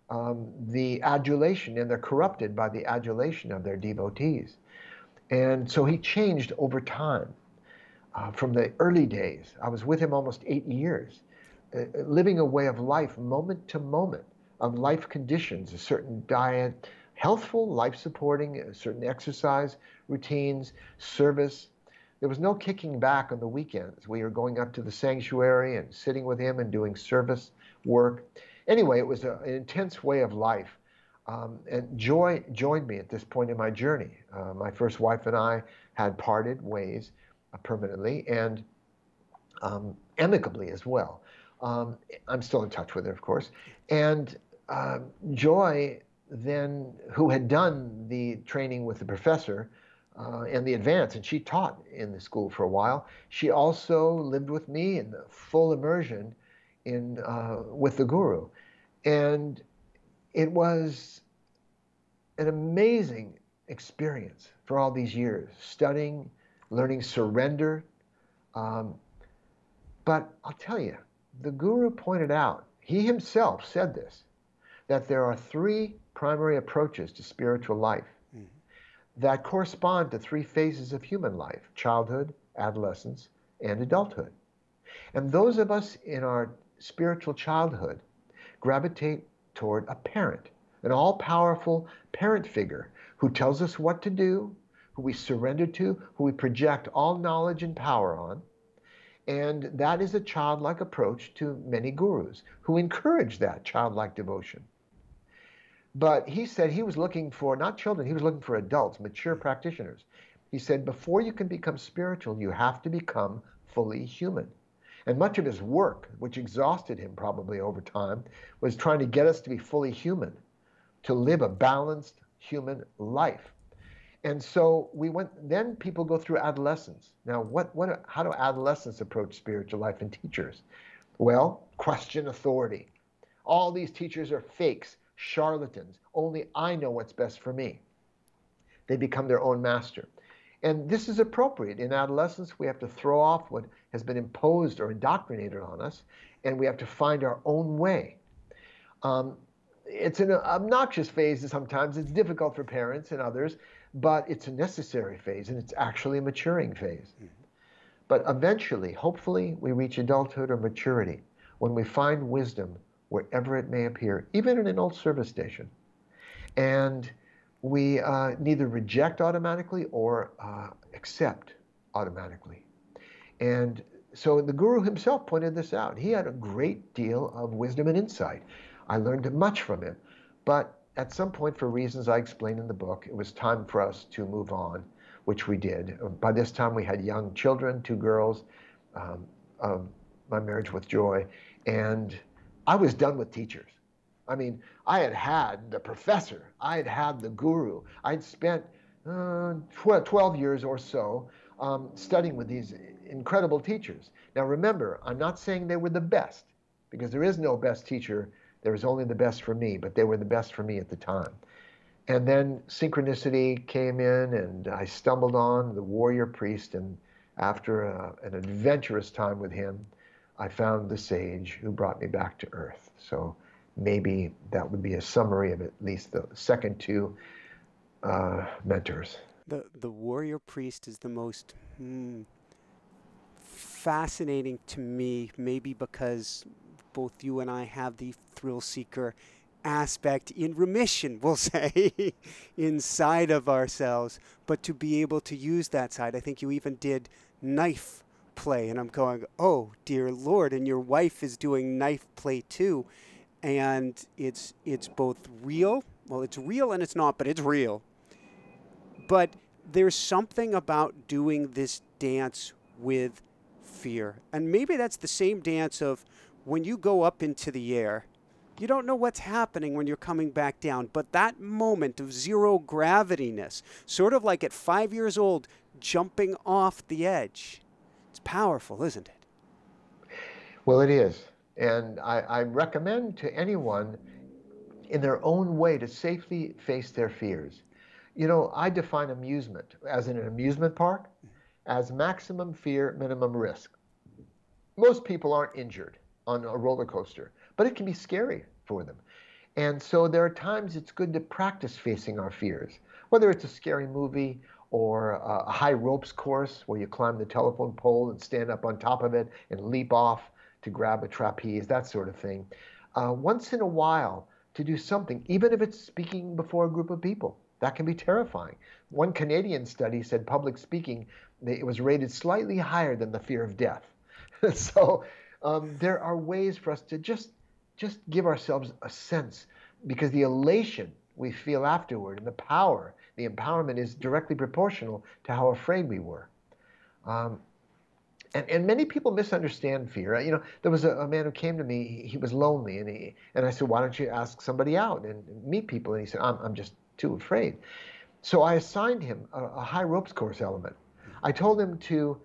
the adulation, and they're corrupted by the adulation of their devotees. And so he changed over time. From the early days, I was with him almost 8 years, living a way of life, moment to moment, of life conditions, a certain diet, healthful, life-supporting, certain exercise routines, service. There was no kicking back on the weekends. We were going up to the sanctuary and sitting with him and doing service work. Anyway, it was an intense way of life. And Joy joined me at this point in my journey. My first wife and I had parted ways permanently, and amicably as well. I'm still in touch with her, of course. And Joy then, who had done the training with the professor and the advance, and she taught in the school for a while, she also lived with me in the full immersion with the guru. And it was an amazing experience for all these years, studying, learning surrender. But I'll tell you, the guru pointed out, he himself said this, that there are 3 primary approaches to spiritual life that correspond to 3 phases of human life: childhood, adolescence, and adulthood. And those of us in our spiritual childhood gravitate toward a parent, an all-powerful parent figure who tells us what to do, who we surrender to, who we project all knowledge and power on. And that is a childlike approach to many gurus who encourage that childlike devotion. But he said he was looking for, not children, he was looking for adults, mature practitioners. He said, before you can become spiritual, you have to become fully human. And much of his work, which exhausted him probably over time, was trying to get us to be fully human, to live a balanced human life. And so then people go through adolescence. Now, how do adolescents approach spiritual life and teachers? Well, question authority. All these teachers are fakes. charlatans. Only I know what's best for me. They become their own master. And this is appropriate. In adolescence, we have to throw off what has been imposed or indoctrinated on us, and we have to find our own way. It's an obnoxious phase sometimes. It's difficult for parents and others, but it's a necessary phase, and it's actually a maturing phase. Mm-hmm. But eventually, hopefully, we reach adulthood or maturity when we find wisdom wherever it may appear, even in an old service station. And we neither reject automatically or accept automatically. And so the guru himself pointed this out. He had a great deal of wisdom and insight. I learned much from him. But at some point, for reasons I explain in the book, it was time for us to move on, which we did. By this time, we had young children, 2 girls, my marriage with Joy, and I was done with teachers. I mean, I had had the professor, I had had the guru. I'd spent 12 years or so studying with these incredible teachers. Now remember, I'm not saying they were the best, because there is no best teacher. There was only the best for me, but they were the best for me at the time. And then synchronicity came in, and I stumbled on the warrior priest, and after an adventurous time with him, I found the sage who brought me back to earth. So maybe that would be a summary of at least the second 2 mentors. The warrior priest is the most fascinating to me, maybe because both you and I have the thrill seeker aspect in remission, we'll say, inside of ourselves, but to be able to use that side. I think you even did knife play, and I'm going, oh dear Lord, and your wife is doing knife play too. And it's both real, well, it's real and it's not, but it's real. But there's something about doing this dance with fear. And maybe that's the same dance of when you go up into the air, you don't know what's happening when you're coming back down, but that moment of zero gravity-ness, sort of like at 5 years old, jumping off the edge, it's powerful, isn't it? Well, it is. And I recommend to anyone in their own way to safely face their fears. You know, I define amusement, as in an amusement park, as maximum fear, minimum risk. Most people aren't injured on a roller coaster, but it can be scary for them. And so there are times it's good to practice facing our fears, whether it's a scary movie or a high ropes course where you climb the telephone pole and stand up on top of it and leap off to grab a trapeze, that sort of thing. Once in a while, to do something, even if it's speaking before a group of people, that can be terrifying. One Canadian study said public speaking, it was rated slightly higher than the fear of death. So there are ways for us to just give ourselves a sense, because the elation we feel afterward and the power, the empowerment is directly proportional to how afraid we were. And many people misunderstand fear. You know, there was a man who came to me, he was lonely, and I said, why don't you ask somebody out and meet people? And he said, I'm just too afraid. So I assigned him a high ropes course element. I told him to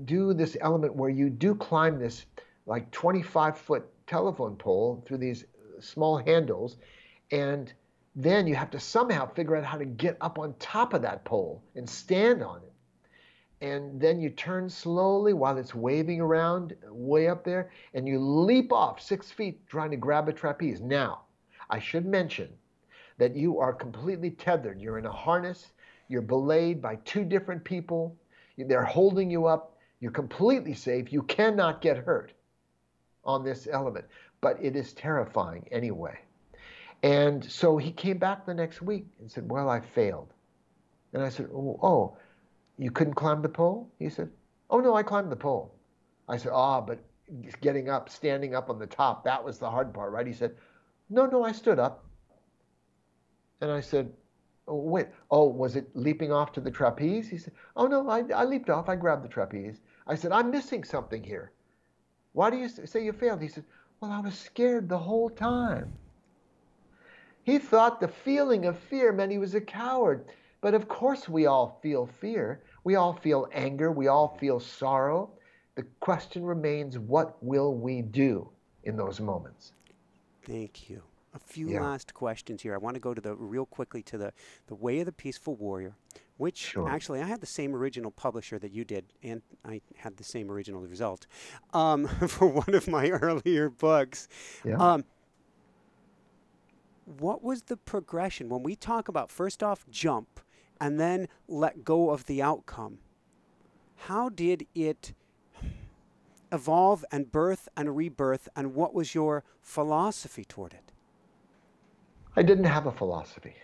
do this element where you do climb this like 25-foot telephone pole through these small handles, and then you have to somehow figure out how to get up on top of that pole and stand on it. And then you turn slowly while it's waving around way up there, and you leap off 6 feet trying to grab a trapeze. Now, I should mention that you are completely tethered. You're in a harness. You're belayed by 2 different people. They're holding you up. You're completely safe. You cannot get hurt on this element, but it is terrifying anyway. And so he came back the next week and said, well, I failed. And I said, oh, you couldn't climb the pole? He said, oh, no, I climbed the pole. I said, but getting up, standing up on the top, that was the hard part, right? He said, no, I stood up. And I said, oh, wait, was it leaping off to the trapeze? He said, oh, no, I leaped off. I grabbed the trapeze. I said, I'm missing something here. Why do you say you failed? He said, well, I was scared the whole time. He thought the feeling of fear meant he was a coward. But of course we all feel fear. We all feel anger. We all feel sorrow. The question remains, what will we do in those moments? Thank you. A few Yeah. last questions here. I want to go to real quickly to the Way of the Peaceful Warrior, which Sure. actually I had the same original publisher that you did, and I had the same original result for one of my earlier books. Yeah. What was the progression when we talk about first off jump and then let go of the outcome? How did it evolve and birth and rebirth, and what was your philosophy toward it? I didn't have a philosophy.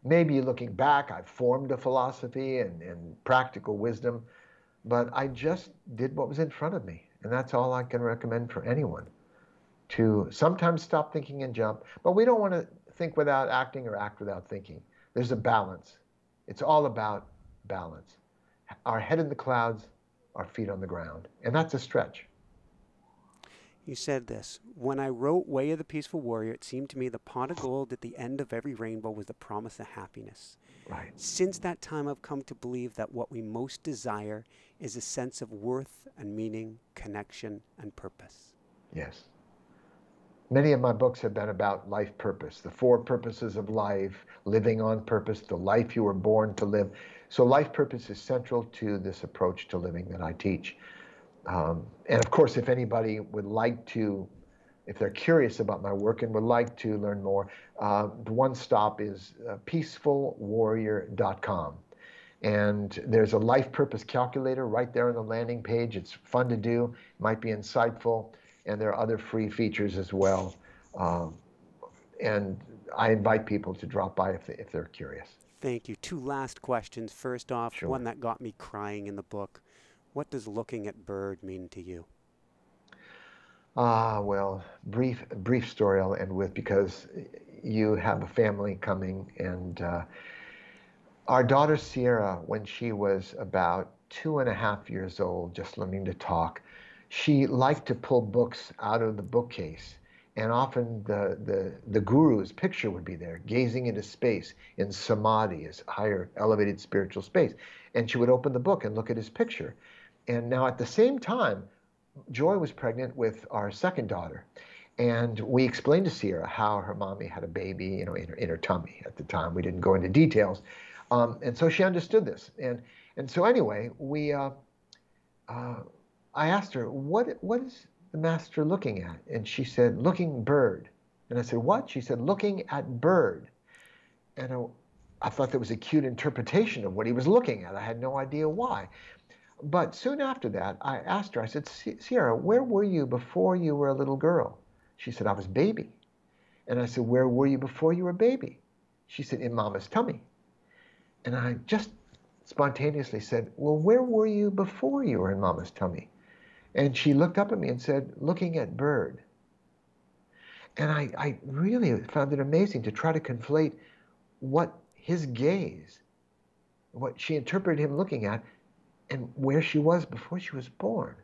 Maybe looking back, I formed a philosophy and practical wisdom, but I just did what was in front of me. And that's all I can recommend for anyone, to sometimes stop thinking and jump. But we don't want to think without acting or act without thinking. There's a balance. It's all about balance. Our head in the clouds, our feet on the ground. And that's a stretch. You said this, when I wrote Way of the Peaceful Warrior, it seemed to me the pot of gold at the end of every rainbow was the promise of happiness. Right. Since that time, I've come to believe that what we most desire is a sense of worth and meaning, connection and purpose. Yes. Many of my books have been about life purpose, the 4 purposes of life, living on purpose, the life you were born to live. So life purpose is central to this approach to living that I teach. And of course, if anybody would like to, if they're curious about my work and would like to learn more, the one stop is peacefulwarrior.com. And there's a life purpose calculator right there on the landing page. It's fun to do, might be insightful, and there are other free features as well. And I invite people to drop by if they're curious. Thank you. 2 last questions. First off, Sure. one that got me crying in the book. What does looking at bird mean to you? Well, brief story I'll end with, because you have a family coming, and our daughter Sierra, when she was about 2.5 years old, just learning to talk, she liked to pull books out of the bookcase, and often the guru's picture would be there, gazing into space in samadhi, as higher elevated spiritual space, and she would open the book and look at his picture. And now at the same time, Joy was pregnant with our second daughter. And we explained to Sierra how her mommy had a baby, in her tummy at the time. We didn't go into details. And so she understood this. And so anyway, I asked her, what is the master looking at? And she said, looking bird. And I said, what? She said, looking at bird. And I thought that was a cute interpretation of what he was looking at. I had no idea why. But soon after that, I asked her, I said, Sierra, where were you before you were a little girl? She said, I was baby. And I said, where were you before you were baby? She said, in mama's tummy. And I just spontaneously said, well, where were you before you were in mama's tummy? And she looked up at me and said, looking at bird. And I really found it amazing to try to conflate what his gaze, what she interpreted him looking at, and where she was before she was born.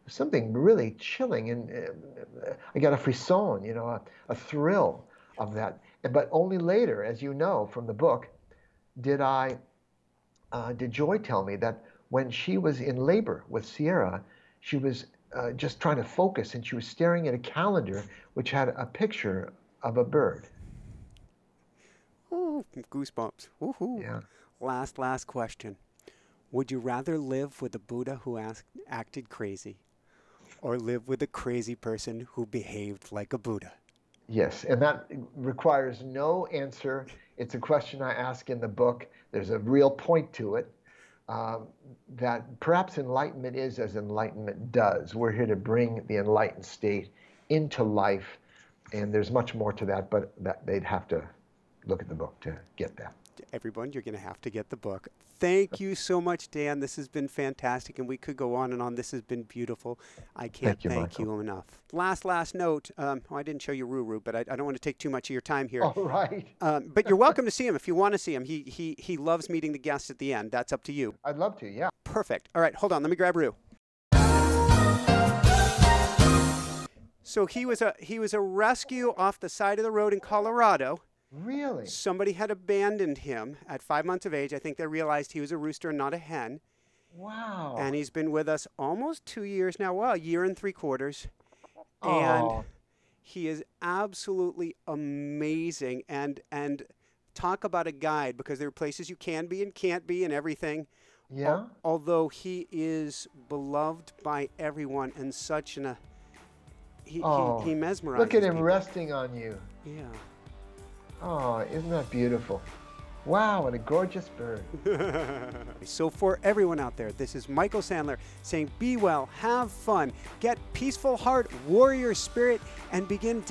Something really chilling, and I got a frisson, a thrill of that. But only later, as you know from the book, did Joy tell me that when she was in labor with Sierra, she was just trying to focus, and she was staring at a calendar which had a picture of a bird. Oh, goosebumps. Woohoo. Yeah. Last question. Would you rather live with a Buddha who acted crazy, or live with a crazy person who behaved like a Buddha? Yes, and that requires no answer. It's a question I ask in the book. There's a real point to it, that perhaps enlightenment is as enlightenment does. We're here to bring the enlightened state into life, and there's much more to that, but they'd have to look at the book to get that. Everyone, you're going to have to get the book. Thank you so much, Dan. This has been fantastic, and we could go on and on. This has been beautiful. I can't thank you enough. Last note. I didn't show you Ruru, but I don't want to take too much of your time here. All right. But you're welcome to see him if you want to see him. He loves meeting the guests at the end. That's up to you. I'd love to, yeah. Perfect. All right, hold on. Let me grab Roo. So he was a rescue off the side of the road in Colorado. Really? Somebody had abandoned him at 5 months of age. I think they realized he was a rooster and not a hen. Wow. And he's been with us almost 2 years now. Well, a year and 3/4. Oh. And He is absolutely amazing. And talk about a guide, because there are places you can be and can't be and everything. Yeah. Although he is beloved by everyone and such an he Oh, mesmerizes look at him people. resting on you. Yeah. Oh, isn't that beautiful? Wow, and a gorgeous bird. So for everyone out there, this is Michael Sandler saying, be well, have fun, get peaceful heart, warrior spirit, and begin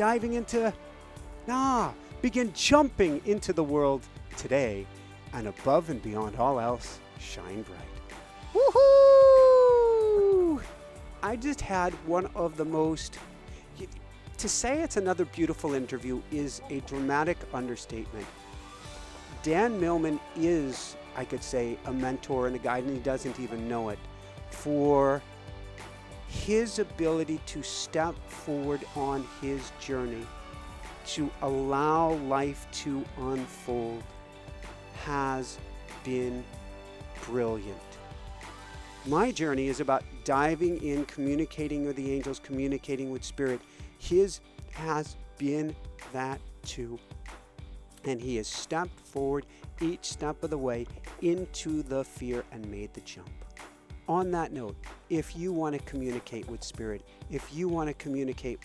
begin jumping into the world today, and above and beyond all else, shine bright. Woohoo! I just had one of the most, to say it's another beautiful interview is a dramatic understatement. Dan Millman is, I could say, a mentor and a guide, and he doesn't even know it, for his ability to step forward on his journey, to allow life to unfold, has been brilliant. My journey is about diving in, communicating with the angels, communicating with spirit. His has been that too. And he has stepped forward each step of the way into the fear and made the jump. On that note, if you want to communicate with spirit, if you want to communicate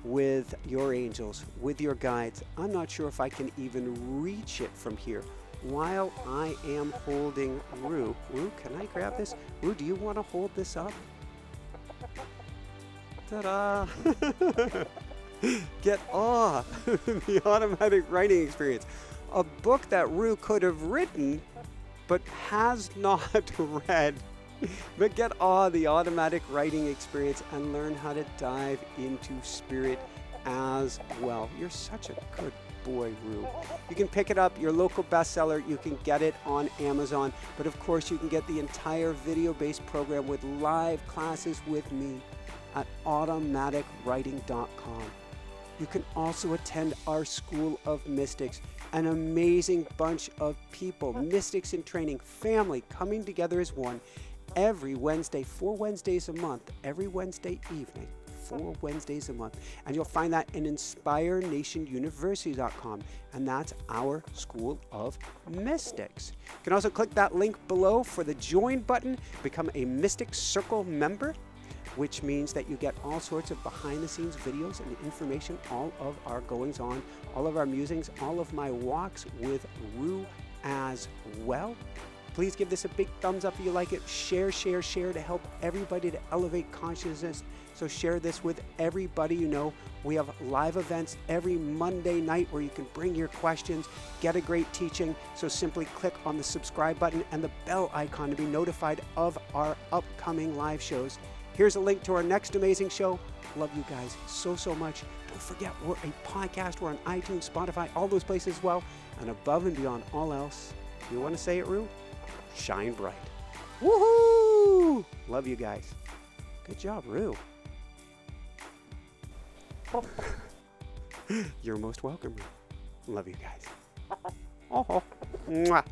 with your angels, with your guides, I'm not sure if I can even reach it from here. While I am holding Roo. Roo, can I grab this? Roo, do you want to hold this up? Ta-da! Get off the automatic writing experience. A book that Roo could have written, but has not read. But get the automatic writing experience and learn how to dive into spirit as well. You're such a good boy, Roo. You can pick it up, your local bestseller. You can get it on Amazon. But of course, you can get the entire video-based program with live classes with me at automaticwriting.com. You can also attend our School of Mystics, an amazing bunch of people, mystics in training, family coming together as one every Wednesday, 4 Wednesdays a month, every Wednesday evening, 4 Wednesdays a month. And you'll find that in InspireNationUniversity.com, and that's our School of Mystics. You can also click that link below for the join button, become a Mystic Circle member, which means that you get all sorts of behind-the-scenes videos and information, all of our goings-on, all of our musings, all of my walks with Roo as well. Please give this a big thumbs up if you like it. Share, share, share to help everybody to elevate consciousness. So share this with everybody you know. We have live events every Monday night where you can bring your questions, get a great teaching. So simply click on the subscribe button and the bell icon to be notified of our upcoming live shows. Here's a link to our next amazing show. Love you guys so, so much. Don't forget, we're a podcast. We're on iTunes, Spotify, all those places as well. And above and beyond all else, you want to say it, Roo? Shine bright. Woohoo! Love you guys. Good job, Roo. You're most welcome, Roo. Love you guys. Oh, mwah.